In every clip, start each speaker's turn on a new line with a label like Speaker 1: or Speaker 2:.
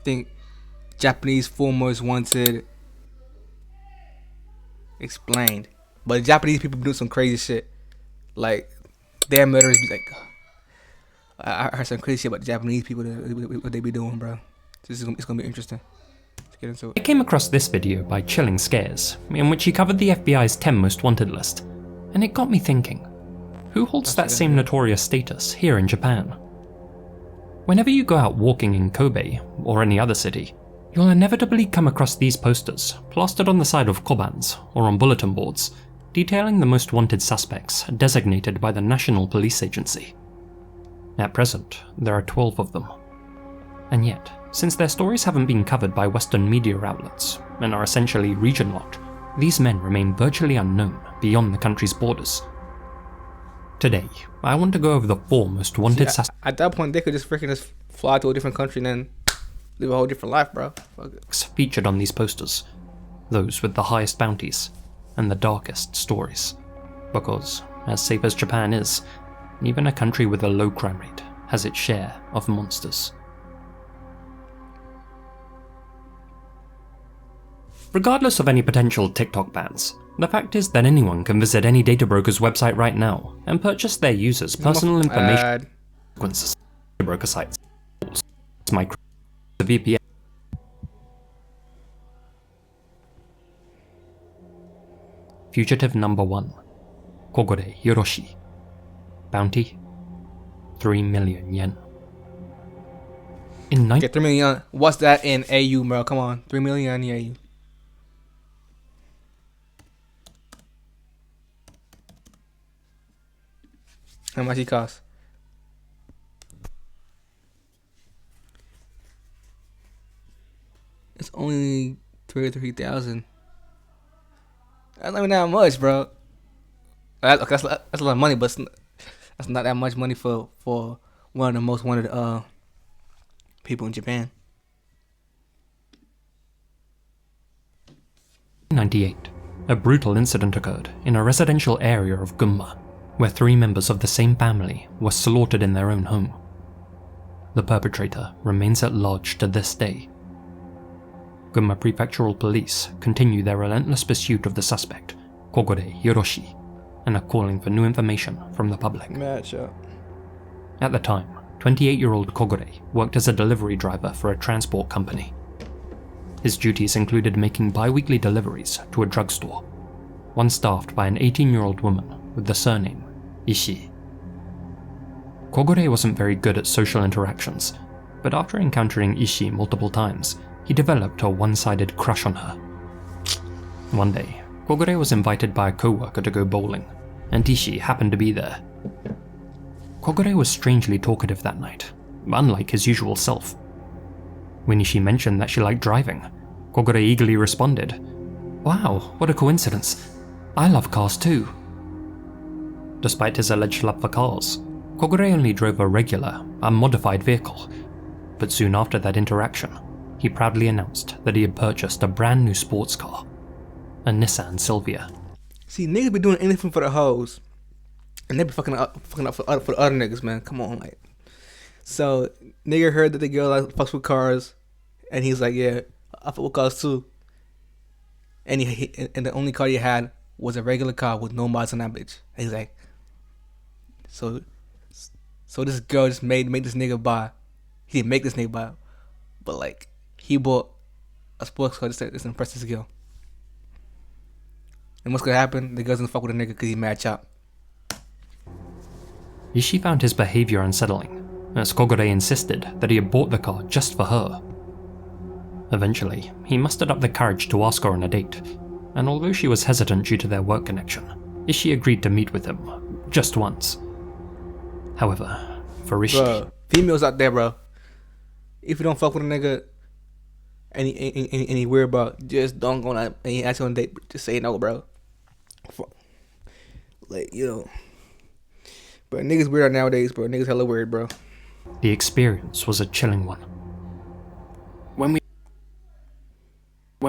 Speaker 1: think Japanese four most wanted explained. But Japanese people do some crazy shit. Like their murderers be like, I heard some crazy shit about the Japanese people what they be doing, bro. It's gonna be interesting. Let's get into
Speaker 2: I
Speaker 1: it.
Speaker 2: came across this video by Chilling Scares, in which he covered the FBI's 10 most wanted list, and it got me thinking, who holds that same notorious status here in Japan? Whenever you go out walking in Kobe, or any other city, you'll inevitably come across these posters, plastered on the side of kobans, or on bulletin boards, detailing the most wanted suspects designated by the National Police Agency. At present, there are 12 of them. And yet, since their stories haven't been covered by Western media outlets, and are essentially region-locked, these men remain virtually unknown beyond the country's borders. Today, I want to go over the 4 most wanted suspects
Speaker 1: At that point, they could just freaking just fly to a different country and then live a whole different life, bro. Fuck it.
Speaker 2: featured on these posters, those with the highest bounties and the darkest stories. Because, as safe as Japan is, even a country with a low crime rate has its share of monsters. Regardless of any potential TikTok bans, the fact is that anyone can visit any data broker's website right now and purchase their users' personal information sequences, broker sites, micro, VPN. Fugitive number 1, Kogore Hiroshi. Bounty, 3 million yen. In
Speaker 1: Get 3 million. What's that in AU, bro? Come on, 3 million in AU. How much he cost? It's only 33,000. That's not even that much, bro. That's a lot of money, but that's not that much money for one of the most wanted people in Japan.
Speaker 2: 1998, a brutal incident occurred in a residential area of Gunma, where 3 members of the same family were slaughtered in their own home. The perpetrator remains at large to this day. Gunma Prefectural Police continue their relentless pursuit of the suspect, Kogore Hiroshi, and are calling for new information from the public.
Speaker 1: Matchup.
Speaker 2: At the time, 28-year-old Kogore worked as a delivery driver for a transport company. His duties included making bi-weekly deliveries to a drugstore, one staffed by an 18-year-old woman with the surname Ishii. Kogore wasn't very good at social interactions, but after encountering Ishii multiple times, he developed a one-sided crush on her. One day, Kogore was invited by a co-worker to go bowling, and Ishii happened to be there. Kogore was strangely talkative that night, unlike his usual self. When Ishii mentioned that she liked driving, Kogore eagerly responded, "Wow, what a coincidence. I love cars too." Despite his alleged love for cars, Kogore only drove a regular, unmodified vehicle, but soon after that interaction, he proudly announced that he had purchased a brand new sports car, a Nissan Silvia.
Speaker 1: See, niggas be doing anything for the hoes, and they be fucking up for the other niggas, man. Come on, like. So, nigga heard that the girl like fucks with cars, and he's like, yeah, I fuck with cars too. And and the only car he had was a regular car with no mods on that bitch. And he's like, so this girl just made this nigga buy. He didn't make this nigga buy, but like he bought a sports car just to impress this girl. And what's gonna happen? The girl's gonna fuck with a nigga because he mad chop.
Speaker 2: Ishii found his behavior unsettling, as Kogore insisted that he had bought the car just for her. Eventually, he mustered up the courage to ask her on a date, and although she was hesitant due to their work connection, Ishii agreed to meet with him, just once. However, for Ishii...
Speaker 1: Bro, females out there, bro. If you don't fuck with a nigga, any weird about, just don't go out and ask you on a date. Just say no, bro. Like, you know. But niggas weird nowadays, bro. Niggas hella weird, bro.
Speaker 2: The experience was a chilling one. When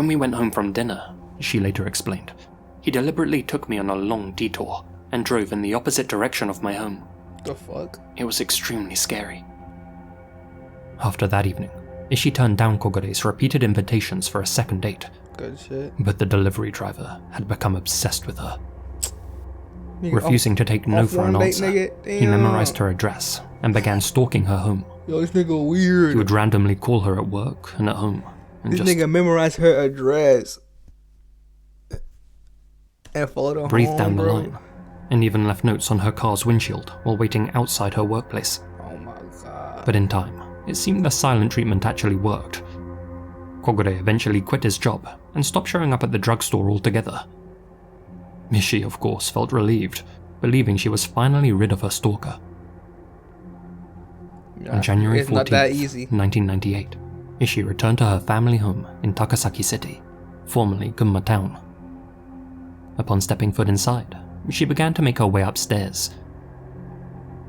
Speaker 2: we went home from dinner, she later explained, he deliberately took me on a long detour and drove in the opposite direction of my home.
Speaker 1: The fuck?
Speaker 2: It was extremely scary. After that evening, Ishii turned down Kogore's repeated invitations for a second date,
Speaker 1: Good shit.
Speaker 2: but the delivery driver had become obsessed with her.
Speaker 1: Nigga,
Speaker 2: Refusing to take no
Speaker 1: off
Speaker 2: for an
Speaker 1: one date,
Speaker 2: answer,
Speaker 1: nigga.
Speaker 2: he
Speaker 1: Damn.
Speaker 2: memorized her address and began stalking her home.
Speaker 1: Yo, this nigga weird.
Speaker 2: He would randomly call her at work and at home, and
Speaker 1: This
Speaker 2: just
Speaker 1: nigga memorized her address and followed her
Speaker 2: breathed
Speaker 1: home,
Speaker 2: down the
Speaker 1: bro.
Speaker 2: line, and even left notes on her car's windshield while waiting outside her workplace.
Speaker 1: Oh my god.
Speaker 2: But in time, it seemed the silent treatment actually worked. Kogure eventually quit his job and stopped showing up at the drugstore altogether. Ishii, of course, felt relieved, believing she was finally rid of her stalker. On January
Speaker 1: It's not that
Speaker 2: 14th,
Speaker 1: easy.
Speaker 2: 1998, Ishii returned to her family home in Takasaki City, formerly Gunma Town. Upon stepping foot inside, she began to make her way upstairs.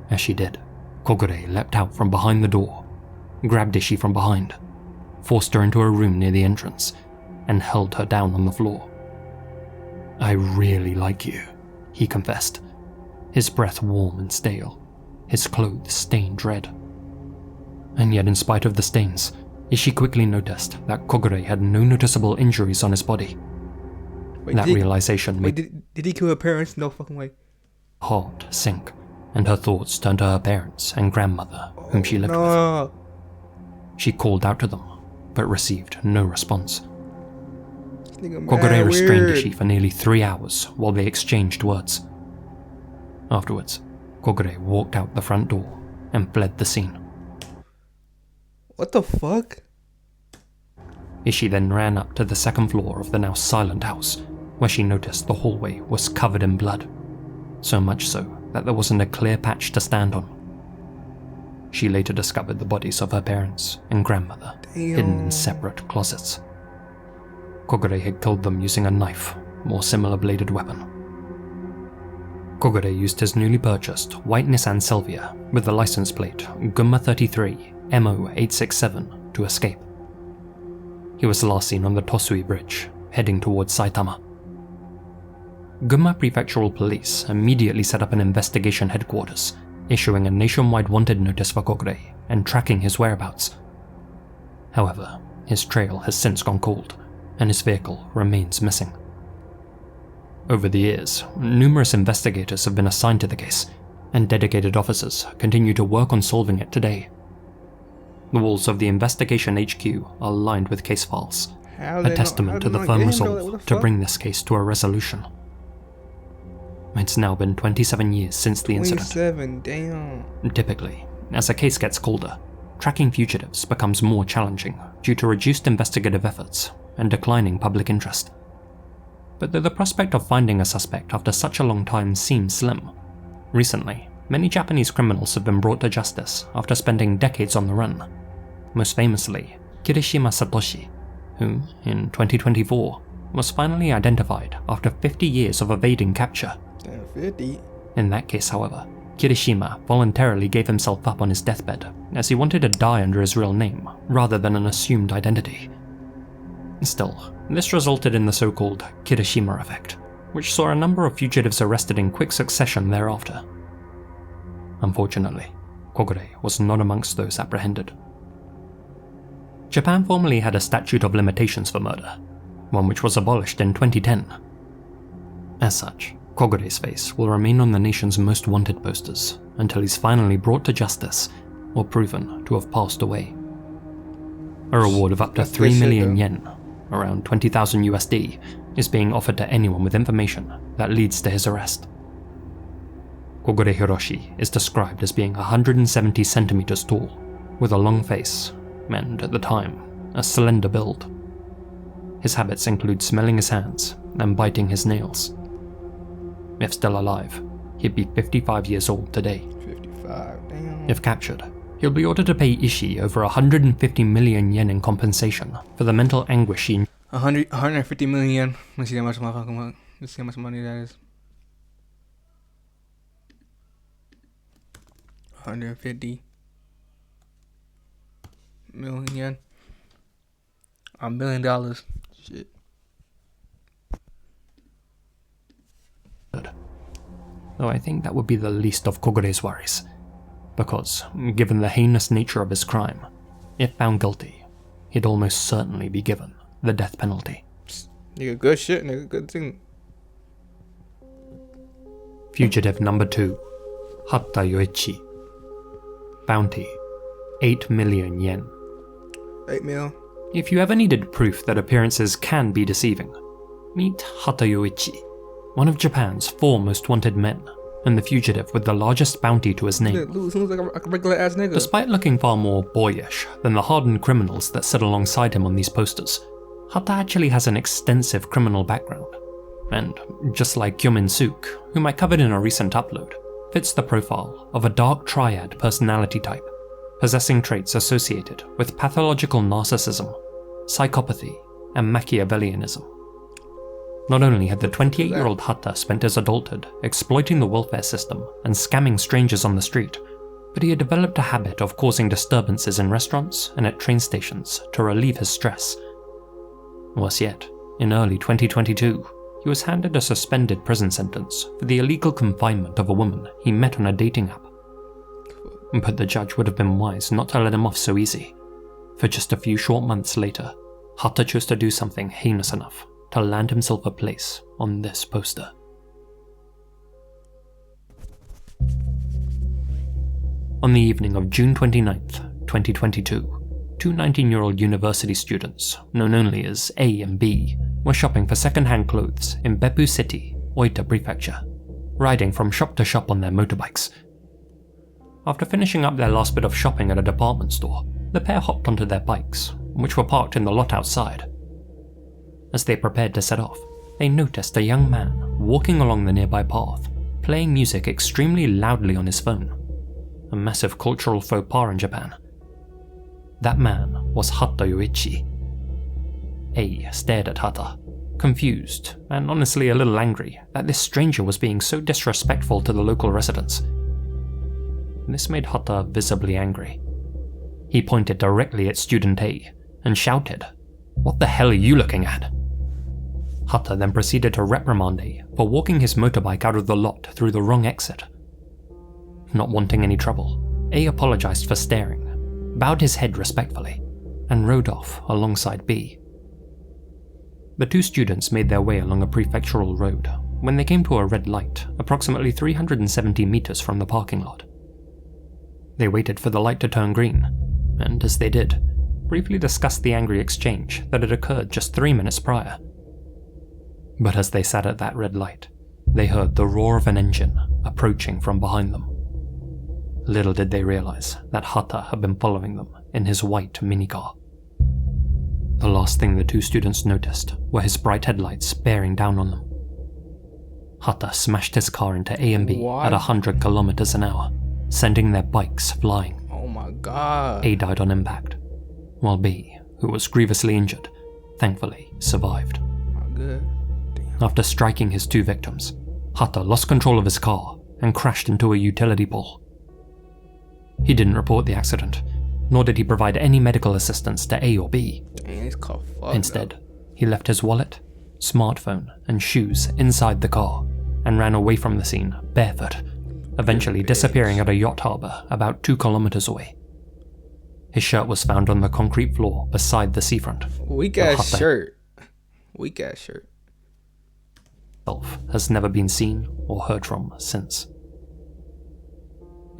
Speaker 2: As she did, Kogure leapt out from behind the door, grabbed Ishii from behind, forced her into a room near the entrance, and held her down on the floor. "I really like you," he confessed, his breath warm and stale, his clothes stained red. And yet, in spite of the stains, Ishii quickly noticed that Kogure had no noticeable injuries on his body.
Speaker 1: Wait,
Speaker 2: That
Speaker 1: did,
Speaker 2: realization
Speaker 1: wait,
Speaker 2: made
Speaker 1: did he kill her parents? No fucking way.
Speaker 2: her heart sink, and her thoughts turned to her parents and grandmother, whom she lived with.
Speaker 1: No.
Speaker 2: She called out to them, but received no response.
Speaker 1: This nigga
Speaker 2: Kogure
Speaker 1: mad
Speaker 2: restrained
Speaker 1: weird.
Speaker 2: Ishii for nearly 3 hours while they exchanged words. Afterwards, Kogure walked out the front door and fled the scene.
Speaker 1: What the fuck?
Speaker 2: Ishii then ran up to the second floor of the now silent house, where she noticed the hallway was covered in blood, so much so that there wasn't a clear patch to stand on. She later discovered the bodies of her parents and grandmother hidden in separate closets. Kogure had killed them using a knife or similar bladed weapon. Kogure used his newly purchased white Nissan Silvia with the license plate Gunma 33 MO867 to escape. He was last seen on the Tosui Bridge, heading towards Saitama. Gunma Prefectural Police immediately set up an investigation headquarters, issuing a nationwide wanted notice for Kogure and tracking his whereabouts. However, his trail has since gone cold, and his vehicle remains missing. Over the years, numerous investigators have been assigned to the case, and dedicated officers continue to work on solving it today. The walls of the investigation HQ are lined with case files, a testament to the firm resolve to bring this case to a resolution. It's now been 27 years since the incident.
Speaker 1: 27, damn.
Speaker 2: Typically, as a case gets colder, tracking fugitives becomes more challenging due to reduced investigative efforts and declining public interest. But though the prospect of finding a suspect after such a long time seems slim, recently, many Japanese criminals have been brought to justice after spending decades on the run. Most famously, Kirishima Satoshi, who, in 2024, was finally identified after 50 years of evading capture.
Speaker 1: Damn, 50.
Speaker 2: In that case, however, Kirishima voluntarily gave himself up on his deathbed, as he wanted to die under his real name, rather than an assumed identity. Still, this resulted in the so-called Kirishima effect, which saw a number of fugitives arrested in quick succession thereafter. Unfortunately, Kogure was not amongst those apprehended. Japan formerly had a statute of limitations for murder, one which was abolished in 2010. As such, Kogure's face will remain on the nation's most wanted posters until he's finally brought to justice or proven to have passed away. A reward of up to 3 million yen, around 20,000 USD, is being offered to anyone with information that leads to his arrest. Kogure Hiroshi is described as being 170 centimeters tall, with a long face, and at the time, a slender build. His habits include smelling his hands and biting his nails. If still alive, he'd be 55 years old today.
Speaker 1: 55, damn.
Speaker 2: If captured, he'll be ordered to pay Ishii over 150 million yen in compensation for the mental anguish he
Speaker 1: 150 million yen. Let's see how much motherfucking. Let's see how much money that is. 150 million yen. $1 million. Shit.
Speaker 2: Though I think that would be the least of Kogure's worries, because, given the heinous nature of his crime, if found guilty, he'd almost certainly be given the death penalty.
Speaker 1: Nigga, good shit, nigga, good thing.
Speaker 2: Fugitive number 2, Hatta Yoichi. Bounty, 8 million yen.
Speaker 1: 8 mil.
Speaker 2: If you ever needed proof that appearances can be deceiving, meet Hatta Yoichi, one of Japan's 4 most wanted men, and the fugitive with the largest bounty to his name.
Speaker 1: Nigga, looks like a regular ass nigga.
Speaker 2: Despite looking far more boyish than the hardened criminals that sit alongside him on these posters, Hatta actually has an extensive criminal background, and just like Kyomin Suk, whom I covered in a recent upload, fits the profile of a dark triad personality type, possessing traits associated with pathological narcissism, psychopathy, and Machiavellianism. Not only had the 28-year-old Hatta spent his adulthood exploiting the welfare system and scamming strangers on the street, but he had developed a habit of causing disturbances in restaurants and at train stations to relieve his stress. Worse yet, in early 2022, he was handed a suspended prison sentence for the illegal confinement of a woman he met on a dating app. But the judge would have been wise not to let him off so easy, for just a few short months later, Hatta chose to do something heinous enough to land himself a place on this poster. On the evening of June 29th, 2022, two 19-year-old university students, known only as A and B, were shopping for second-hand clothes in Beppu City, Oita Prefecture, riding from shop to shop on their motorbikes. After finishing up their last bit of shopping at a department store, the pair hopped onto their bikes, which were parked in the lot outside. As they prepared to set off, they noticed a young man walking along the nearby path, playing music extremely loudly on his phone. A massive cultural faux pas in Japan. That man was Hatta Yoichi. A stared at Hatta, confused and honestly a little angry that this stranger was being so disrespectful to the local residents. This made Hatta visibly angry. He pointed directly at student A and shouted, "What the hell are you looking at?" Hatta then proceeded to reprimand A for walking his motorbike out of the lot through the wrong exit. Not wanting any trouble, A apologized for staring, bowed his head respectfully, and rode off alongside B. The two students made their way along a prefectural road when they came to a red light approximately 370 meters from the parking lot. They waited for the light to turn green, and as they did, briefly discussed the angry exchange that had occurred just 3 minutes prior. But as they sat at that red light, they heard the roar of an engine approaching from behind them. Little did they realize that Hatta had been following them in his white minicar. The last thing the two students noticed were his bright headlights bearing down on them. Hatta smashed his car into A and B at 100 kilometers an hour, sending their bikes flying.
Speaker 1: Oh my god.
Speaker 2: A died on impact, while B, who was grievously injured, thankfully survived.
Speaker 1: Oh, good. Damn.
Speaker 2: After striking his two victims, Hatta lost control of his car and crashed into a utility pole. He didn't report the accident, nor did he provide any medical assistance to A or B.
Speaker 1: Dang, he's caught fucked
Speaker 2: Instead,
Speaker 1: up.
Speaker 2: he left his wallet, smartphone, and shoes inside the car and ran away from the scene barefoot, eventually disappearing at a yacht harbor about 2 kilometers away. His shirt was found on the concrete floor beside the seafront.
Speaker 1: Weak ass shirt. Weak ass shirt.
Speaker 2: Has never been seen or heard from since.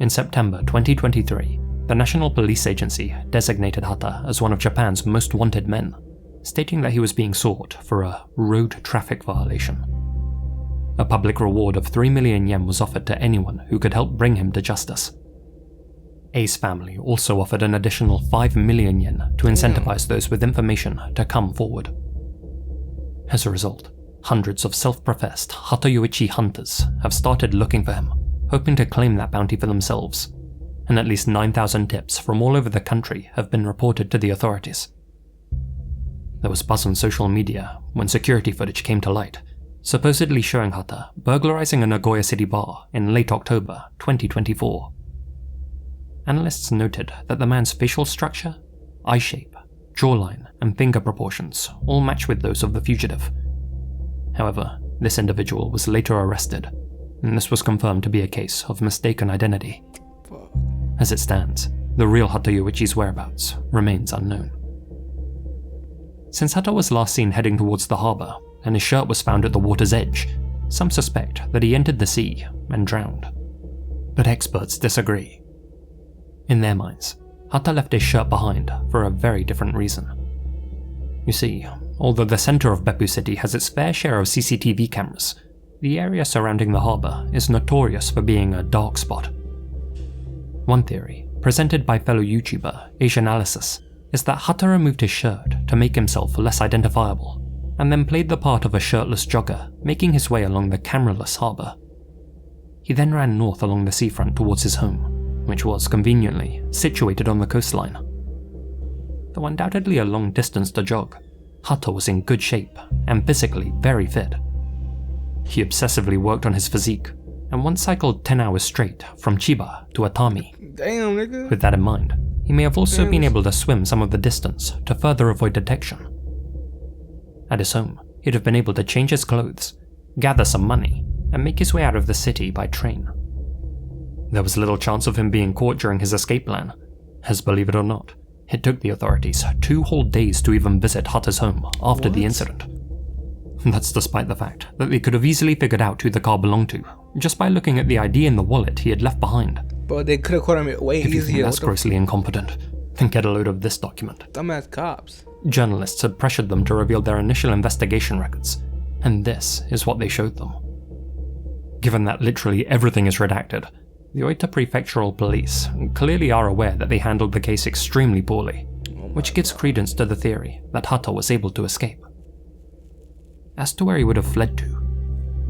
Speaker 2: In September 2023, the National Police Agency designated Hatta as one of Japan's most wanted men, stating that he was being sought for a road traffic violation. A public reward of 3 million yen was offered to anyone who could help bring him to justice. A's family also offered an additional 5 million yen to incentivize those with information to come forward. As a result, hundreds of self-professed Hatta Yoichi hunters have started looking for him, hoping to claim that bounty for themselves, and at least 9,000 tips from all over the country have been reported to the authorities. There was buzz on social media when security footage came to light, supposedly showing Hatta burglarizing a Nagoya City bar in late October 2024. Analysts noted that the man's facial structure, eye shape, jawline, and finger proportions all match with those of the fugitive. However, this individual was later arrested, and this was confirmed to be a case of mistaken identity. As it stands, the real Hatta Yoichi's whereabouts remains unknown. Since Hatta was last seen heading towards the harbour, and his shirt was found at the water's edge, some suspect that he entered the sea and drowned. But experts disagree. In their minds, Hatta left his shirt behind for a very different reason. You see, although the centre of Beppu City has its fair share of CCTV cameras, the area surrounding the harbour is notorious for being a dark spot. One theory, presented by fellow YouTuber Asianalysis, is that Hatta removed his shirt to make himself less identifiable, and then played the part of a shirtless jogger making his way along the cameraless harbour. He then ran north along the seafront towards his home, which was conveniently situated on the coastline. Though undoubtedly a long distance to jog, Hatta was in good shape and physically very fit. He obsessively worked on his physique, and once cycled 10 hours straight from Chiba to Atami.
Speaker 1: Damn, nigga.
Speaker 2: With that in mind, he may have also been able to swim some of the distance to further avoid detection. At his home, he'd have been able to change his clothes, gather some money, and make his way out of the city by train. There was little chance of him being caught during his escape plan, as believe it or not, it took the authorities 2 whole days to even visit Hatta's home after the incident. That's despite the fact that they could have easily figured out who the car belonged to, just by looking at the ID in the wallet he had left behind.
Speaker 1: But they could have caught him way
Speaker 2: If you think
Speaker 1: easier.
Speaker 2: that's grossly incompetent, then get a load of this document.
Speaker 1: Dumbass cops.
Speaker 2: Journalists had pressured them to reveal their initial investigation records, and this is what they showed them. Given that literally everything is redacted, the Oita Prefectural Police clearly are aware that they handled the case extremely poorly, which gives credence to the theory that Hatta was able to escape. As to where he would have fled to,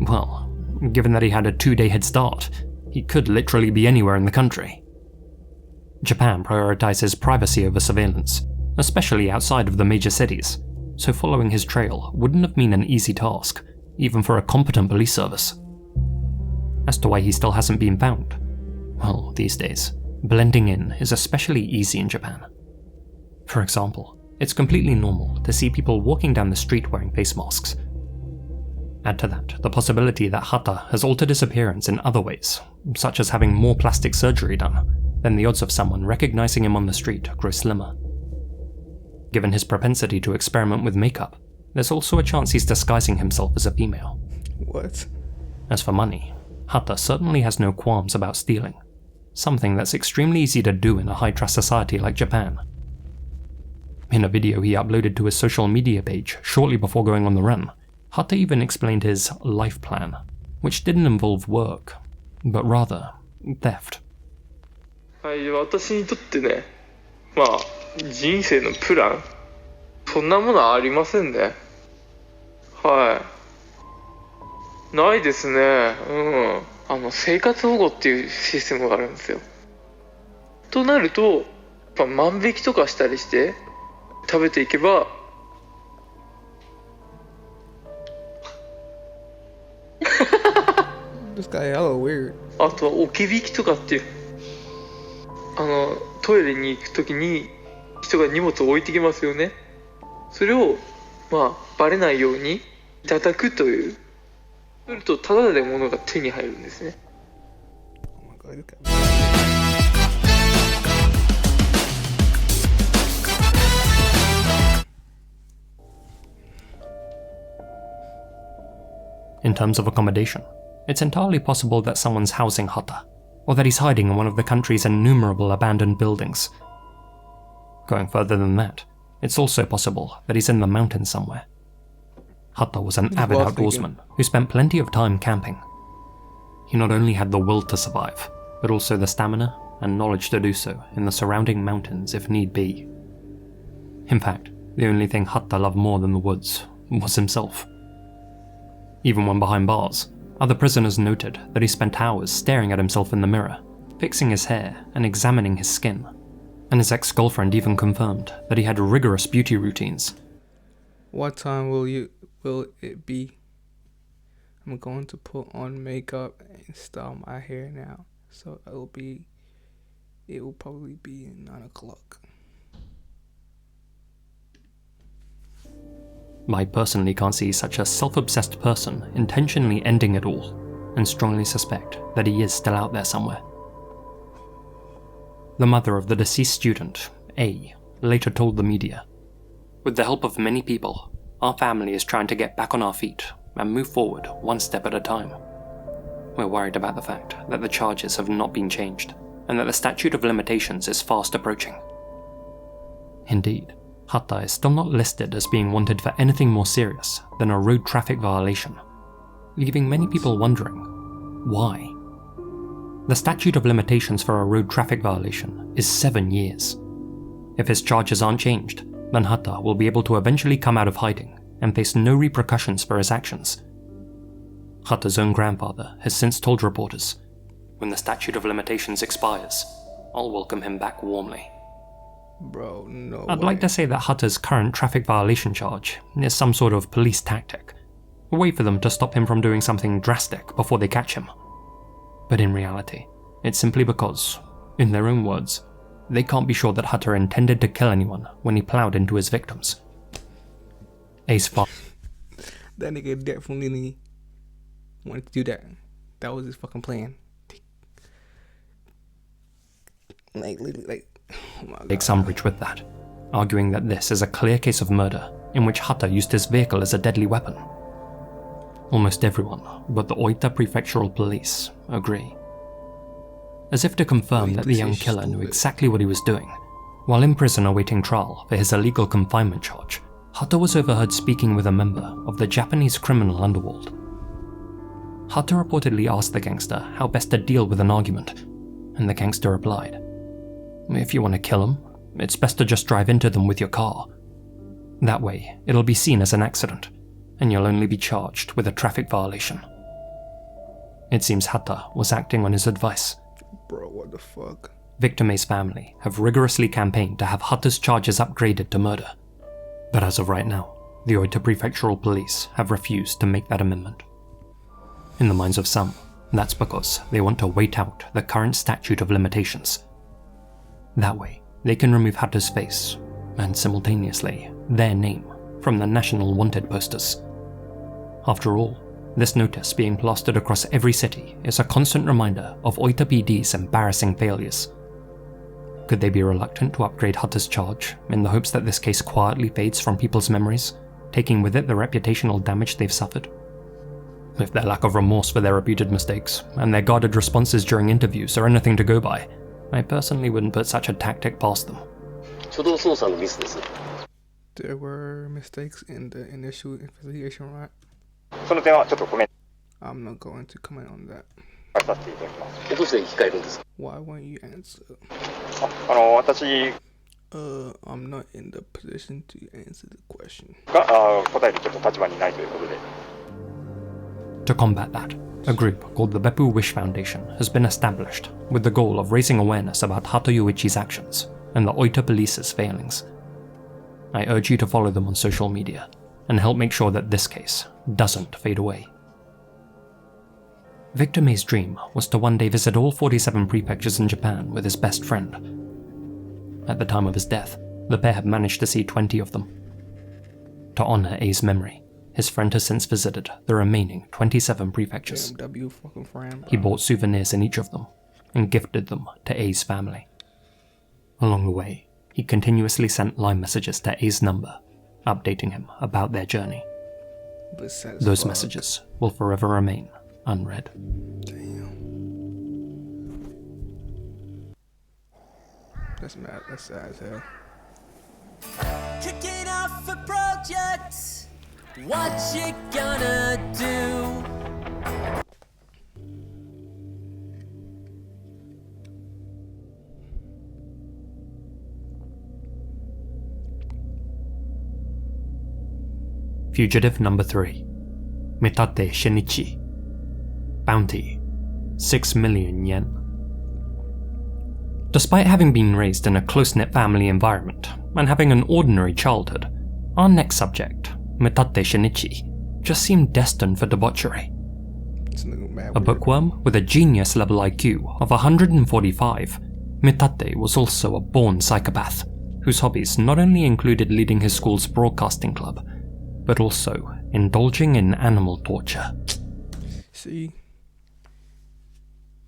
Speaker 2: well, given that he had a 2-day head start, he could literally be anywhere in the country. Japan prioritizes privacy over surveillance, especially outside of the major cities, so following his trail wouldn't have been an easy task, even for a competent police service. As to why he still hasn't been found, well, these days, blending in is especially easy in Japan. For example, it's completely normal to see people walking down the street wearing face masks. Add to that the possibility that Hatta has altered his appearance in other ways, such as having more plastic surgery done, then the odds of someone recognizing him on the street grow slimmer. Given his propensity to experiment with makeup, there's also a chance he's disguising himself as a female.
Speaker 1: What?
Speaker 2: As for money, Hatta certainly has no qualms about stealing, something that's extremely easy to do in a high-trust society like Japan. In a video he uploaded to his social media page shortly before going on the run, Hatta even explained his life plan, which didn't involve work, but rather theft.
Speaker 3: はい、私にとってね、まあ人生のプラン、そんなものはありませんね。はい。ないですね。生活保護っていうシステムがあるんですよ。となると、やっぱ万引きとかしたりして食べていけば。
Speaker 1: This guy hella weird.
Speaker 3: あとは置き引きとかっていう、トイレに行くときに人が荷物を置いてきますよね。それをまあバレないようにいただくという。するとただで物が手に入るんですね。
Speaker 1: Oh my God, this guy.
Speaker 2: In terms of accommodation, it's entirely possible that someone's housing Hatta, or that he's hiding in one of the country's innumerable abandoned buildings. Going further than that, it's also possible that he's in the mountains somewhere. Hatta was an avid outdoorsman who spent plenty of time camping. He not only had the will to survive, but also the stamina and knowledge to do so in the surrounding mountains if need be. In fact, the only thing Hatta loved more than the woods was himself. Even when behind bars, other prisoners noted that he spent hours staring at himself in the mirror, fixing his hair and examining his skin, and his ex-girlfriend even confirmed that he had rigorous beauty routines.
Speaker 1: What time will it be? I'm going to put on makeup and style my hair now, so it will probably be 9 o'clock.
Speaker 2: I personally can't see such a self-obsessed person intentionally ending it all, and strongly suspect that he is still out there somewhere. The mother of the deceased student, A, later told the media, With the help of many people, our family is trying to get back on our feet and move forward one step at a time. We're worried about the fact that the charges have not been changed and that the statute of limitations is fast approaching. Indeed, Hata is still not listed as being wanted for anything more serious than a road traffic violation, leaving many people wondering, why? The statute of limitations for a road traffic violation is 7 years. If his charges aren't changed, then Hata will be able to eventually come out of hiding and face no repercussions for his actions. Hata's own grandfather has since told reporters, when the statute of limitations expires, I'll welcome him back warmly.
Speaker 1: Bro, no
Speaker 2: I'd
Speaker 1: way.
Speaker 2: like to say that Hata's current traffic violation charge is some sort of police tactic, a way for them to stop him from doing something drastic before they catch him. But in reality, it's simply because, in their own words, they can't be sure that Hata intended to kill anyone when he plowed into his victims. Ace father.
Speaker 1: That nigga definitely wanted to do that. That was his fucking plan. Like, oh my God.
Speaker 2: Takes umbrage with that, arguing that this is a clear case of murder in which Hata used his vehicle as a deadly weapon. Almost everyone but the Oita Prefectural Police agree. As if to confirm that the young killer knew exactly what he was doing, while in prison awaiting trial for his illegal confinement charge, Hata was overheard speaking with a member of the Japanese criminal underworld. Hata reportedly asked the gangster how best to deal with an argument, and the gangster replied, "If you want to kill them, it's best to just drive into them with your car. That way, it'll be seen as an accident, and you'll only be charged with a traffic violation." It seems Hata was acting on his advice.
Speaker 1: Bro, what the fuck?
Speaker 2: Victor May's family have rigorously campaigned to have Hata's charges upgraded to murder. But as of right now, the Oita Prefectural Police have refused to make that amendment. In the minds of some, that's because they want to wait out the current statute of limitations. That way, they can remove Hata's face, and simultaneously, their name, from the national wanted posters. After all, this notice being plastered across every city is a constant reminder of Oita PD's embarrassing failures. Could they be reluctant to upgrade Hata's charge in the hopes that this case quietly fades from people's memories, taking with it the reputational damage they've suffered? If their lack of remorse for their repeated mistakes and their guarded responses during interviews are anything to go by, I personally wouldn't put such a tactic past them.
Speaker 1: There were mistakes in the initial investigation, right?
Speaker 4: その点はちょっとコメン
Speaker 1: I'm not going to comment on that.
Speaker 4: トさせていただきます。
Speaker 5: どうして控えるんですか？
Speaker 1: Why won't you answer?
Speaker 4: 私
Speaker 1: I'm not in the position to answer the question.
Speaker 4: が答えるちょっと立場にないということで。
Speaker 2: To combat that, a group called the Beppu Wish Foundation has been established with the goal of raising awareness about Hata Yuichi's actions and the Oita police's failings. I urge you to follow them on social media and help make sure that this case doesn't fade away. Victor May's dream was to one day visit all 47 prefectures in Japan with his best friend. At the time of his death, the pair had managed to see 20 of them. To honor A's memory, his friend has since visited the remaining 27 prefectures.
Speaker 1: BMW fucking friend, bro.
Speaker 2: He bought souvenirs in each of them and gifted them to A's family. Along the way, he continuously sent line messages to A's number, updating him about their journey.
Speaker 1: But sad as
Speaker 2: Those
Speaker 1: fuck.
Speaker 2: messages will forever remain unread.
Speaker 1: Damn. That's mad. That's sad as hell.
Speaker 6: Kicking off a project. What you gonna do?
Speaker 2: Fugitive number 3. Mitate Shinichi. Bounty: 6 million yen. Despite having been raised in a close-knit family environment and having an ordinary childhood, our next subject, Mitate Shinichi, just seemed destined for debauchery.
Speaker 1: This nigga mad
Speaker 2: A
Speaker 1: weird.
Speaker 2: bookworm with a genius-level IQ of 145, Mitate was also a born psychopath, whose hobbies not only included leading his school's broadcasting club, but also indulging in animal torture.
Speaker 1: See,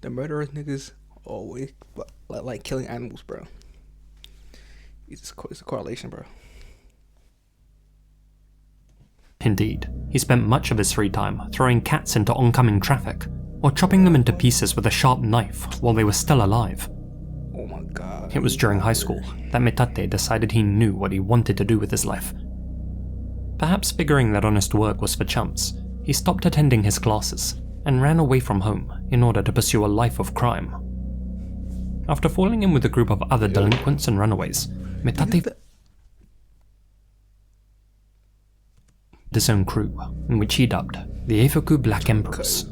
Speaker 1: the murderous niggas always like killing animals, bro. It's a correlation, bro.
Speaker 2: Indeed, he spent much of his free time throwing cats into oncoming traffic, or chopping them into pieces with a sharp knife while they were still alive.
Speaker 1: Oh my god.
Speaker 2: It was during high school that Metate decided he knew what he wanted to do with his life. Perhaps figuring that honest work was for chumps, he stopped attending his classes and ran away from home in order to pursue a life of crime. After falling in with a group of other delinquents and runaways, Metate his own crew, in which he dubbed the Eifuku Black Emperors,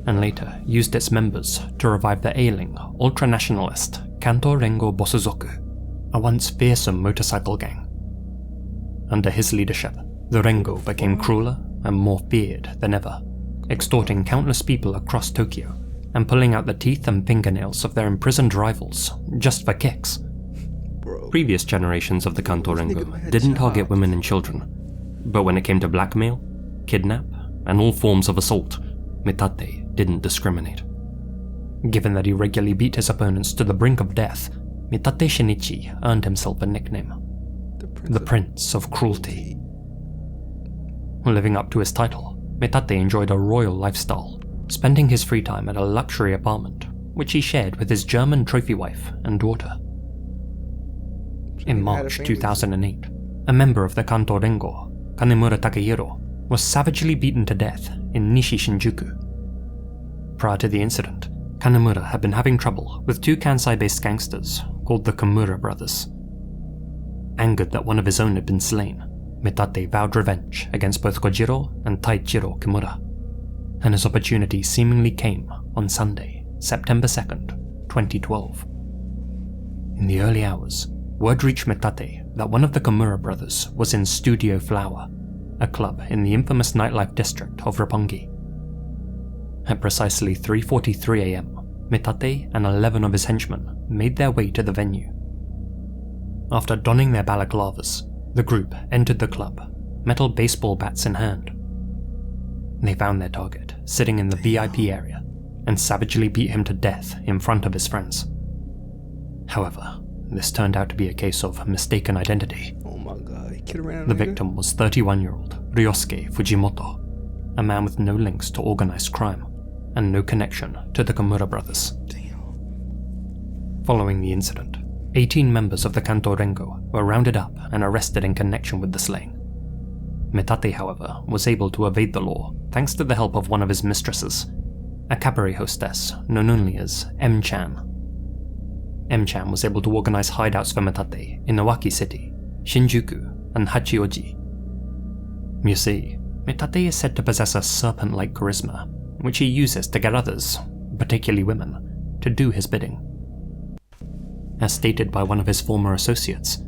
Speaker 2: and later used its members to revive the ailing, ultra-nationalist Kanto Rengo Bosuzoku, a once fearsome motorcycle gang. Under his leadership, the Rengo became crueler and more feared than ever, extorting countless people across Tokyo and pulling out the teeth and fingernails of their imprisoned rivals just for kicks.
Speaker 1: Bro.
Speaker 2: Previous generations of the Kanto Rengo didn't target women and children, but when it came to blackmail, kidnap, and all forms of assault, Metate didn't discriminate. Given that he regularly beat his opponents to the brink of death, Metate Shinichi earned himself a nickname, the Prince of Cruelty. Living up to his title, Metate enjoyed a royal lifestyle, spending his free time at a luxury apartment, which he shared with his German trophy wife and daughter. In March 2008, a member of the Kanto Rengo, Kanemura Takehiro, was savagely beaten to death in Nishi Shinjuku. Prior to the incident, Kanemura had been having trouble with two Kansai-based gangsters called the Kimura brothers. Angered that one of his own had been slain, Metate vowed revenge against both Kojiro and Taichiro Kimura, and his opportunity seemingly came on Sunday, September 2nd, 2012. In the early hours, word reached Metate that one of the Kimura brothers was in Studio Flower, a club in the infamous nightlife district of Roppongi. At precisely 3:43 AM, Metate and 11 of his henchmen made their way to the venue. After donning their balaclavas, the group entered the club, metal baseball bats in hand. They found their target sitting in the VIP area and savagely beat him to death in front of his friends. However, this turned out to be a case of mistaken identity.
Speaker 1: Oh my god, he killed around.
Speaker 2: The victim was 31-year-old Ryosuke Fujimoto, a man with no links to organized crime and no connection to the Kimura brothers.
Speaker 1: Damn.
Speaker 2: Following the incident, 18 members of the Kanto Rengo were rounded up and arrested in connection with the slaying. Metate, however, was able to evade the law thanks to the help of one of his mistresses, a cabaret hostess known only as M-chan. M-chan was able to organize hideouts for Metate in Iwaki City, Shinjuku, and Hachioji. You see, Metate is said to possess a serpent-like charisma, which he uses to get others, particularly women, to do his bidding. As stated by one of his former associates,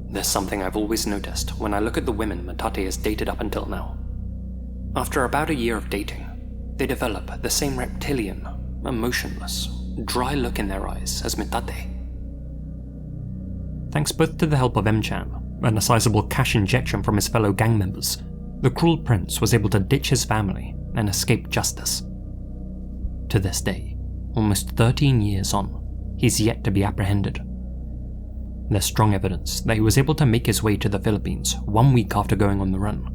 Speaker 2: "There's something I've always noticed when I look at the women Metate has dated up until now. After about a year of dating, they develop the same reptilian, emotionless, dry look in their eyes as Metate." Thanks both to the help of M-chan and a sizable cash injection from his fellow gang members, the cruel prince was able to ditch his family and escape justice. To this day, almost 13 years on, he's yet to be apprehended. There's strong evidence that he was able to make his way to the Philippines 1 week after going on the run,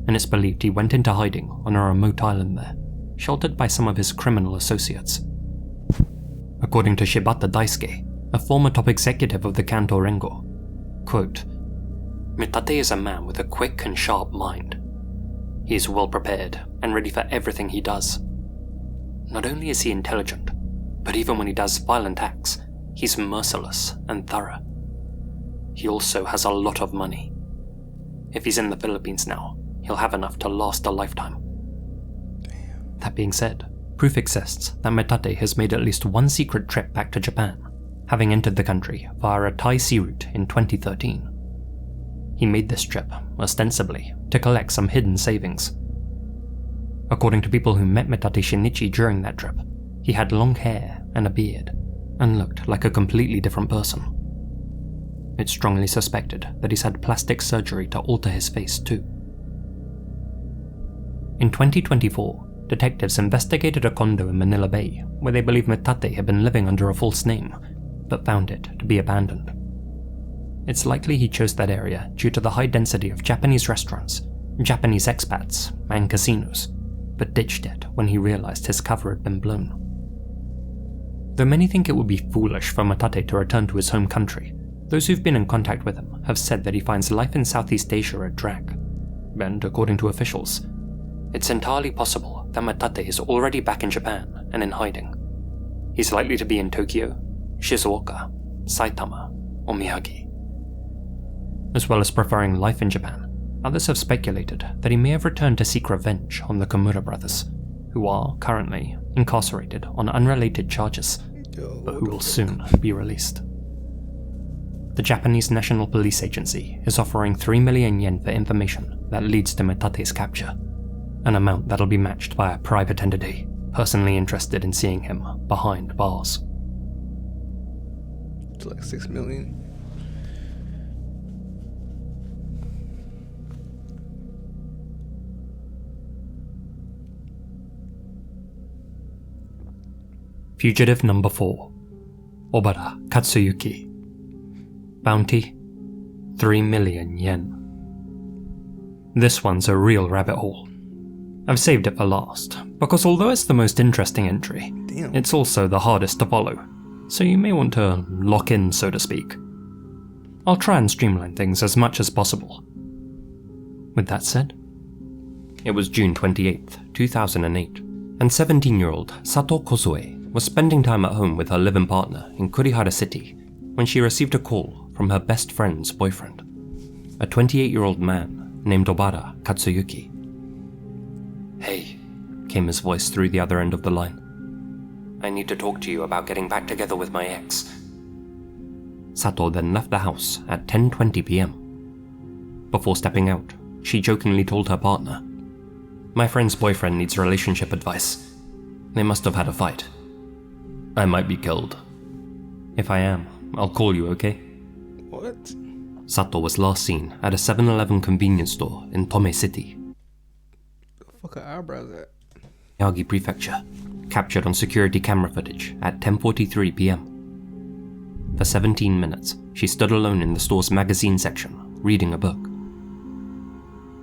Speaker 2: and it's believed he went into hiding on a remote island there, sheltered by some of his criminal associates. According to Shibata Daisuke, a former top executive of the Kanto Rengo, quote, "Metate is a man with a quick and sharp mind. He is well prepared and ready for everything he does. Not only is he intelligent, but even when he does violent acts, he's merciless and thorough. He also has a lot of money. If he's in the Philippines now, he'll have enough to last a lifetime."
Speaker 1: Damn.
Speaker 2: That being said, proof exists that Metate has made at least one secret trip back to Japan, having entered the country via a Thai sea route in 2013. He made this trip, ostensibly, to collect some hidden savings. According to people who met Metate Shinichi during that trip, he had long hair and a beard, and looked like a completely different person. It's strongly suspected that he's had plastic surgery to alter his face too. In 2024, detectives investigated a condo in Manila Bay where they believe Metate had been living under a false name, but found it to be abandoned. It's likely he chose that area due to the high density of Japanese restaurants Japanese expats, and casinos, but ditched it when he realized his cover had been blown. Though many think it would be foolish for Matate to return to his home country, those who've been in contact with him have said that he finds life in Southeast Asia a drag. And according to officials, it's entirely possible that Matate is already back in Japan and in hiding. He's likely to be in Tokyo, Shizuoka, Saitama, or Miyagi. As well as preferring life in Japan, others have speculated that he may have returned to seek revenge on the Komura brothers, who are currently incarcerated on unrelated charges, but who will soon be released. The Japanese National Police Agency is offering 3 million yen for information that leads to Metate's capture, an amount that'll be matched by a private entity personally interested in seeing him behind bars.
Speaker 1: It's like 6 million.
Speaker 2: Fugitive number 4, Obara Katsuyuki. Bounty, 3 million yen. This one's a real rabbit hole. I've saved it for last, because although it's the most interesting entry,
Speaker 1: Damn.
Speaker 2: it's also the hardest to follow, so you may want to lock in, so to speak. I'll try and streamline things as much as possible. With that said, it was June 28th, 2008, and 17-year-old Sato Kozue was spending time at home with her live-in partner in Kurihara City when she received a call from her best friend's boyfriend, a 28-year-old man named Obara Katsuyuki. "Hey," came his voice through the other end of the line. "I need to talk to you about getting back together with my ex." Sato then left the house at 10:20 p.m. Before stepping out, she jokingly told her partner, "My friend's boyfriend needs relationship advice. They must have had a fight. I might be killed. If I am, I'll call you, okay?"
Speaker 1: What?
Speaker 2: Sato was last seen at a 7-Eleven convenience store in Tome City,
Speaker 1: The fuck are eyebrows at?
Speaker 2: Miyagi Prefecture, captured on security camera footage at 10:43 p.m. For 17 minutes, she stood alone in the store's magazine section, reading a book.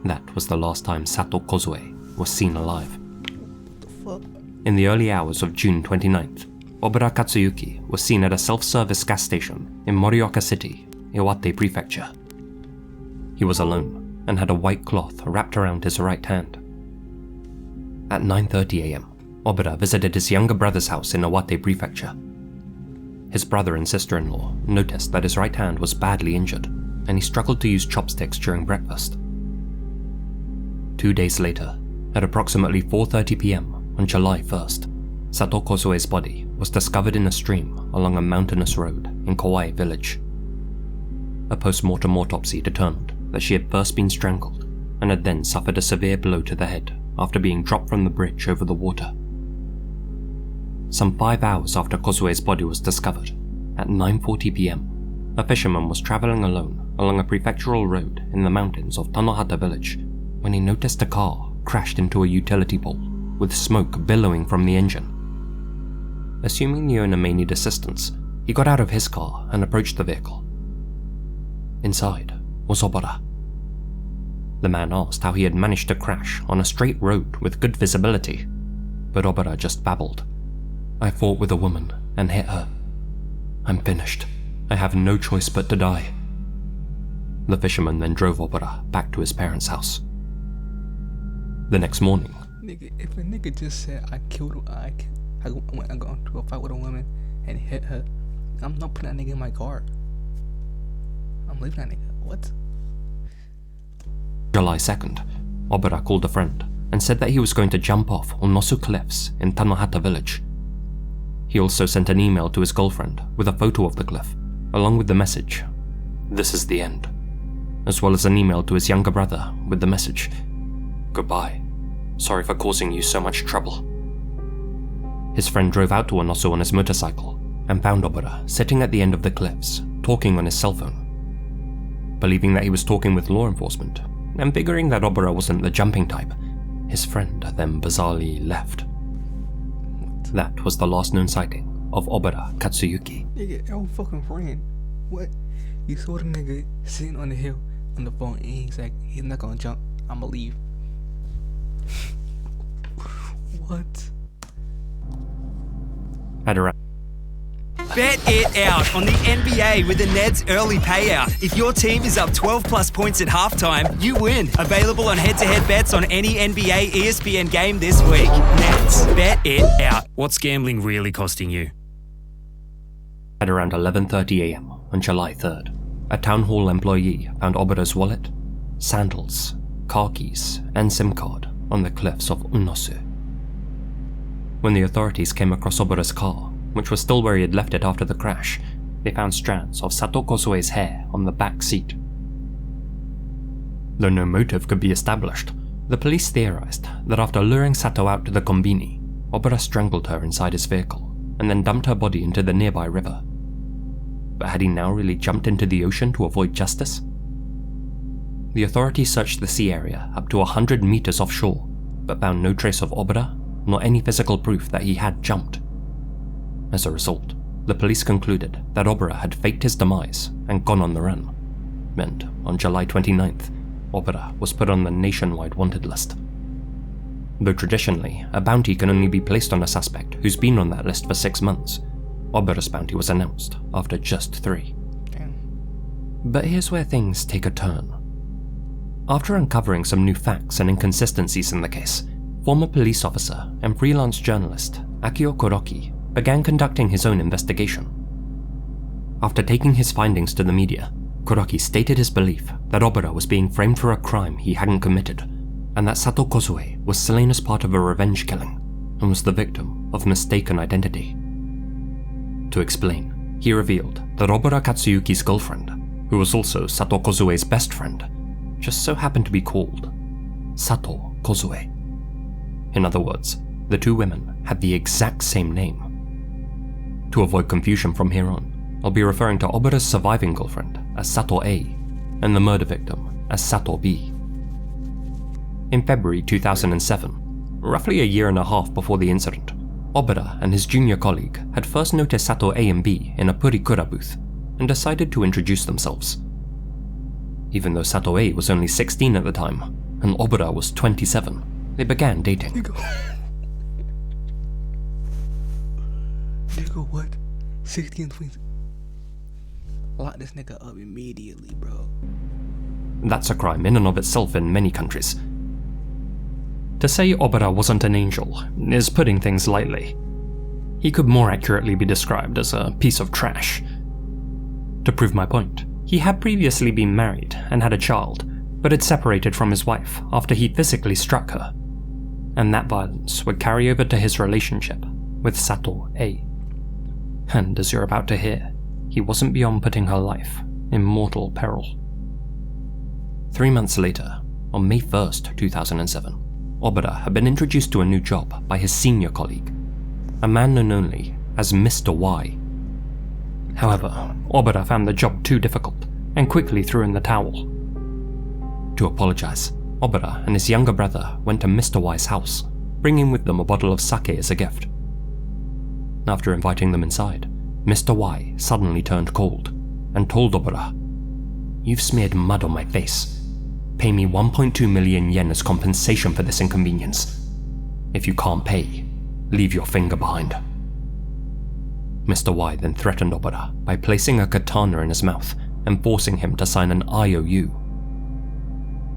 Speaker 2: That was the last time Sato Kozue was seen alive.
Speaker 1: What the fuck?
Speaker 2: In the early hours of June 29th, Obara Katsuyuki was seen at a self-service gas station in Morioka City, Iwate Prefecture. He was alone and had a white cloth wrapped around his right hand. At 9:30 a.m., Obara visited his younger brother's house in Iwate Prefecture. His brother and sister-in-law noticed that his right hand was badly injured, and he struggled to use chopsticks during breakfast. 2 days later, at approximately 4:30 p.m. on July 1st, Sato Kozue's body was discovered in a stream along a mountainous road in Kawai village. A post-mortem autopsy determined that she had first been strangled and had then suffered a severe blow to the head after being dropped from the bridge over the water. Some 5 hours after Kozue's body was discovered, at 9:40 p.m., a fisherman was traveling alone along a prefectural road in the mountains of Tanohata village when he noticed a car crashed into a utility pole with smoke billowing from the engine. Assuming the owner may need assistance, he got out of his car and approached the vehicle. Inside was Obara. The man asked how he had managed to crash on a straight road with good visibility, but Obara just babbled. "I fought with a woman and hit her. I'm finished. I have no choice but to die." The fisherman then drove Obara back to his parents' house. The next morning,
Speaker 1: Nigga, if a nigga just said I got into a fight with a woman and hit her, I'm not putting that nigga in my car. I'm leaving that nigga. What?
Speaker 2: July 2nd, Obara called a friend and said that he was going to jump off Onosu Cliffs in Tanohata village. He also sent an email to his girlfriend with a photo of the cliff, along with the message, "This is the end," as well as an email to his younger brother with the message, "Goodbye. Sorry for causing you so much trouble." His friend drove out to Onosu on his motorcycle and found Obara sitting at the end of the cliffs, talking on his cell phone. Believing that he was talking with law enforcement, and figuring that Obara wasn't the jumping type, his friend then bizarrely left. That was the last known sighting of Obara Katsuyuki.
Speaker 1: Nigga, your fucking friend. What? You saw the nigga sitting on the hill on the phone and he's like, he's not gonna jump. I'ma leave. What?
Speaker 2: At around
Speaker 5: Bet it out on the NBA with the Neds early payout. If your team is up 12 plus points at halftime, you win. Available on head-to-head bets on any NBA ESPN game this week. Neds, bet it out. What's gambling really costing you?
Speaker 2: At around 11:30 a.m. on July 3rd, a town hall employee found Obura's wallet, sandals, car keys, and SIM card on the cliffs of Unnosu. When the authorities came across Obura's car, which was still where he had left it after the crash, they found strands of Sato Kosue's hair on the back seat. Though no motive could be established, the police theorized that after luring Sato out to the kombini, Obura strangled her inside his vehicle and then dumped her body into the nearby river. But had he now really jumped into the ocean to avoid justice? The authorities searched the sea area up to 100 meters offshore, but found no trace of Obura, nor any physical proof that he had jumped. As a result, the police concluded that Obura had faked his demise and gone on the run. And on July 29th, Obura was put on the nationwide wanted list. Though traditionally, a bounty can only be placed on a suspect who's been on that list for 6 months, Obura's bounty was announced after just 3.
Speaker 1: Damn.
Speaker 2: But here's where things take a turn. After uncovering some new facts and inconsistencies in the case, former police officer and freelance journalist Akio Kuroki began conducting his own investigation. After taking his findings to the media, Kuroki stated his belief that Obura was being framed for a crime he hadn't committed, and that Sato Kosue was slain as part of a revenge killing and was the victim of mistaken identity. To explain, he revealed that Obura Katsuyuki's girlfriend, who was also Sato Kosue's best friend, just so happened to be called Sato Kosue. In other words, the two women had the exact same name. To avoid confusion from here on, I'll be referring to Obura's surviving girlfriend as Sato A and the murder victim as Sato B. In February 2007, roughly a year and a half before the incident, Obura and his junior colleague had first noticed Sato A and B in a Purikura booth and decided to introduce themselves. Even though Sato A was only 16 at the time and Obura was 27, they began dating.
Speaker 1: Nigga, what? 60 and 20. Lock this nigga up immediately, bro.
Speaker 2: That's a crime in and of itself in many countries. To say Obura wasn't an angel is putting things lightly. He could more accurately be described as a piece of trash. To prove my point, he had previously been married and had a child, but had separated from his wife after he physically struck her. And that violence would carry over to his relationship with Sato A. And as you're about to hear, he wasn't beyond putting her life in mortal peril. 3 months later, on May 1st, 2007, Obura had been introduced to a new job by his senior colleague, a man known only as Mr. Y. However, Obura found the job too difficult and quickly threw in the towel. To apologize, Obura and his younger brother went to Mr. Y's house, bringing with them a bottle of sake as a gift. After inviting them inside, Mr. Y suddenly turned cold and told Obura, "You've smeared mud on my face. Pay me 1.2 million yen as compensation for this inconvenience. If you can't pay, leave your finger behind." Mr. Y then threatened Obura by placing a katana in his mouth and forcing him to sign an IOU.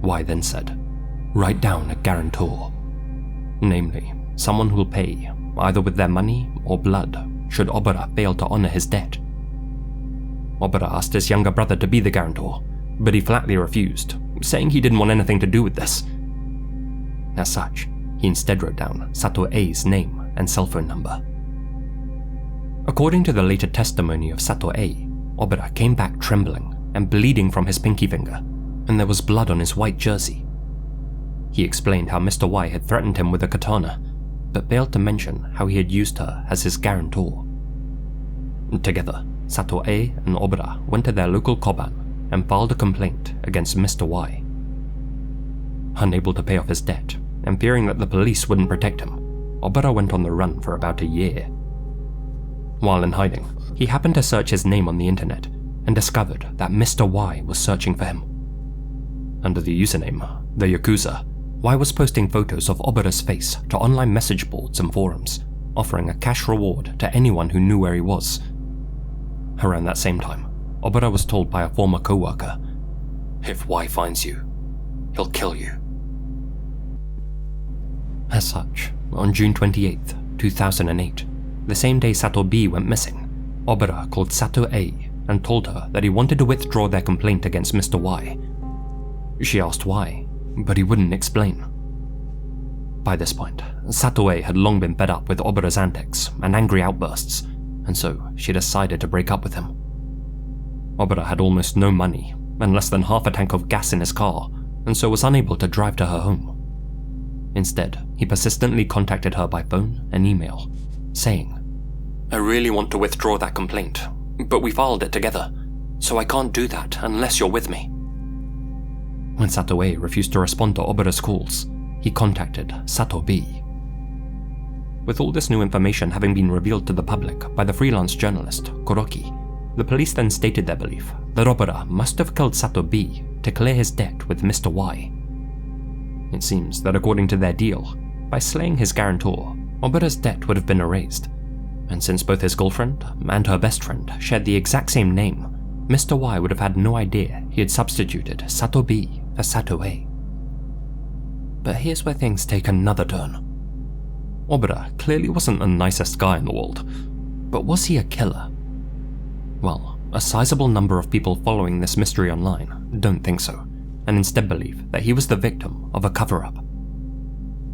Speaker 2: Y then said, "Write down a guarantor. Namely, someone who'll pay, either with their money or blood, should Obura fail to honor his debt." Obura asked his younger brother to be the guarantor, but he flatly refused, saying he didn't want anything to do with this. As such, he instead wrote down Sato A's name and cell phone number. According to the later testimony of Sato A, Obura came back trembling and bleeding from his pinky finger, and there was blood on his white jersey. He explained how Mr. Y had threatened him with a katana, but failed to mention how he had used her as his guarantor. Together, Sato A and Obura went to their local koban and filed a complaint against Mr. Y. Unable to pay off his debt, and fearing that the police wouldn't protect him, Obura went on the run for about a year. While in hiding, he happened to search his name on the internet and discovered that Mr. Y was searching for him. Under the username the Yakuza, Y was posting photos of Obura's face to online message boards and forums, offering a cash reward to anyone who knew where he was. Around that same time, Obura was told by a former co-worker, "If Y finds you, he'll kill you." As such, on June 28th, 2008, the same day Sato B went missing, Obura called Sato A and told her that he wanted to withdraw their complaint against Mr. Y. She asked why, but he wouldn't explain. By this point, Sato A had long been fed up with Obura's antics and angry outbursts, and so she decided to break up with him. Obura had almost no money and less than half a tank of gas in his car, and so was unable to drive to her home. Instead, he persistently contacted her by phone and email, saying, "I really want to withdraw that complaint, but we filed it together, so I can't do that unless you're with me." When Sato A refused to respond to Obura's calls, he contacted Sato B. With all this new information having been revealed to the public by the freelance journalist Kuroki, the police then stated their belief that Obura must have killed Sato B to clear his debt with Mr. Y. It seems that according to their deal, by slaying his guarantor, Obura's debt would have been erased, and since both his girlfriend and her best friend shared the exact same name, Mr. Y would have had no idea he had substituted Sato B for Sato A. But here's where things take another turn. Obura clearly wasn't the nicest guy in the world, but was he a killer? Well, a sizable number of people following this mystery online don't think so, and instead believe that he was the victim of a cover-up.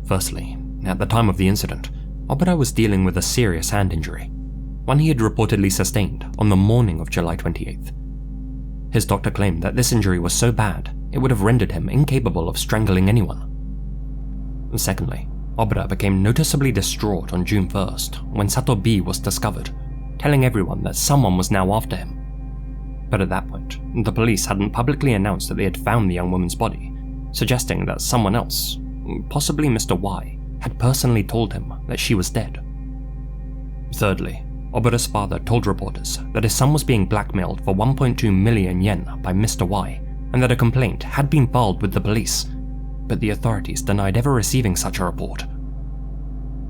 Speaker 2: Firstly, at the time of the incident, Obura was dealing with a serious hand injury, one he had reportedly sustained on the morning of July 28th. His doctor claimed that this injury was so bad it would have rendered him incapable of strangling anyone. Secondly, Obura became noticeably distraught on June 1st when Sato B was discovered, telling everyone that someone was now after him. But at that point, the police hadn't publicly announced that they had found the young woman's body, suggesting that someone else, possibly Mr. Y, had personally told him that she was dead. Thirdly, Obura's father told reporters that his son was being blackmailed for 1.2 million yen by Mr. Y, and that a complaint had been filed with the police, but the authorities denied ever receiving such a report.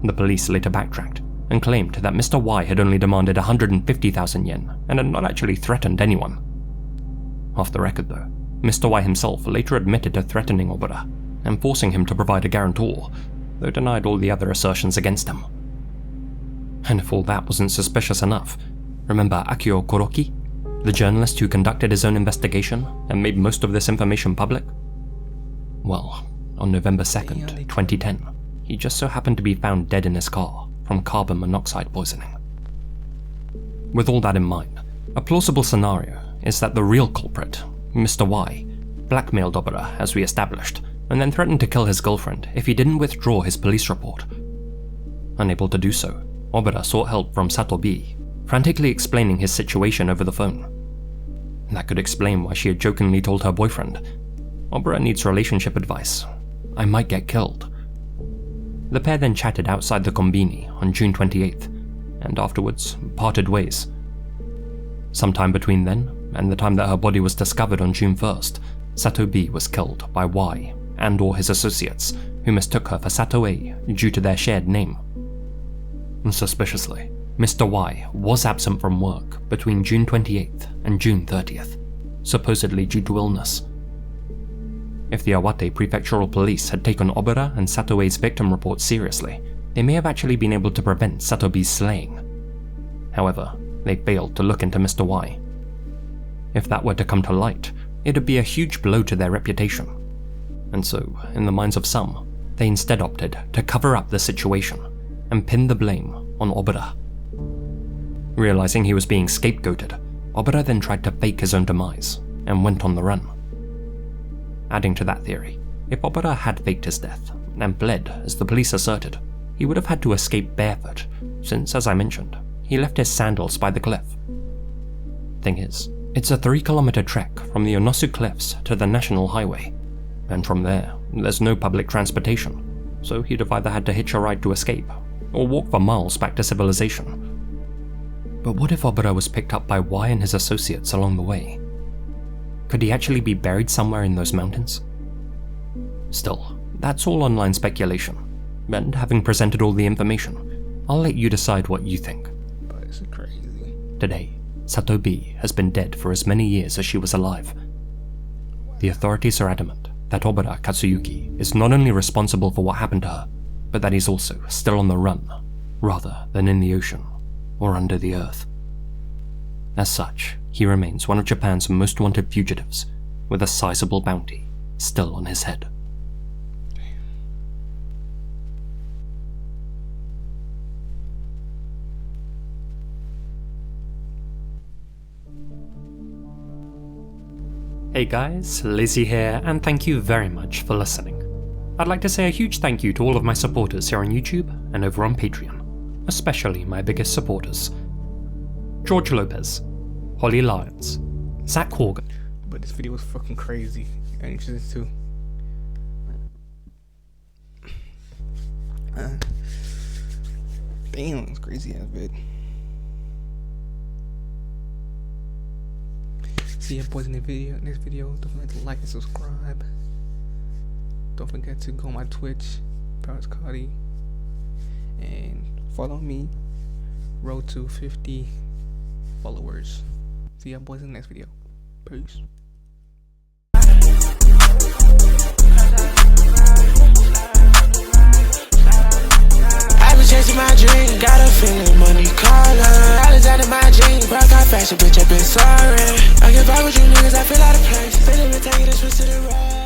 Speaker 2: The police later backtracked and claimed that Mr. Y had only demanded 150,000 yen and had not actually threatened anyone. Off the record though, Mr. Y himself later admitted to threatening Obura and forcing him to provide a guarantor, though denied all the other assertions against him. And if all that wasn't suspicious enough, remember Akio Kuroki, the journalist who conducted his own investigation and made most of this information public? Well, on November 2nd, 2010, he just so happened to be found dead in his car from carbon monoxide poisoning. With all that in mind, a plausible scenario is that the real culprit, Mr. Y, blackmailed Obura as we established, and then threatened to kill his girlfriend if he didn't withdraw his police report. Unable to do so, Obura sought help from Sato B, frantically explaining his situation over the phone. That could explain why she had jokingly told her boyfriend, "Obura needs relationship advice. I might get killed." The pair then chatted outside the Konbini on June 28th, and afterwards parted ways. Sometime between then and the time that her body was discovered on June 1st, Sato B was killed by Y and/or his associates, who mistook her for Sato A due to their shared name. Suspiciously, Mr. Y was absent from work between June 28th and June 30th, supposedly due to illness. If the Awate Prefectural Police had taken Obura and Sato A's victim report seriously, they may have actually been able to prevent Sato B's slaying. However, they failed to look into Mr. Y. If that were to come to light, it would be a huge blow to their reputation. And so, in the minds of some, they instead opted to cover up the situation and pin the blame on Obura. Realizing he was being scapegoated, Obura then tried to fake his own demise and went on the run. Adding to that theory, if Obura had faked his death and bled as the police asserted, he would have had to escape barefoot, since, as I mentioned, he left his sandals by the cliff. Thing is, it's a 3-kilometer trek from the Onosu Cliffs to the National Highway, and from there, there's no public transportation, so he'd have either had to hitch a ride to escape, or walk for miles back to civilization. But what if Obura was picked up by Y and his associates along the way? Could he actually be buried somewhere in those mountains? Still, that's all online speculation, and having presented all the information, I'll let you decide what you think.
Speaker 1: But it's crazy.
Speaker 2: Today, Sato B has been dead for as many years as she was alive. The authorities are adamant that Obara Katsuyuki is not only responsible for what happened to her, but that he's also still on the run, rather than in the ocean or under the earth. As such, he remains one of Japan's most wanted fugitives, with a sizable bounty still on his head. Hey guys, Lizzie here, and thank you very much for listening. I'd like to say a huge thank you to all of my supporters here on YouTube and over on Patreon, especially my biggest supporters: George Lopez, Holly Lyons, Zach Horgan.
Speaker 1: But this video was fucking crazy and interesting too. Damn, it's crazy ass vid. See you boys in the video. Next video, don't forget to like and subscribe. Don't forget to go on my Twitch, Paris Cardi, and follow me. Road to 50 followers. See you boys in the next video. Peace.
Speaker 7: Chasing my dream, got a feeling money calling. All is out of my dream, rock out fashion, bitch, I've been sorry. I get back with you niggas, I feel out of place. Feeling me taking this switch to the right.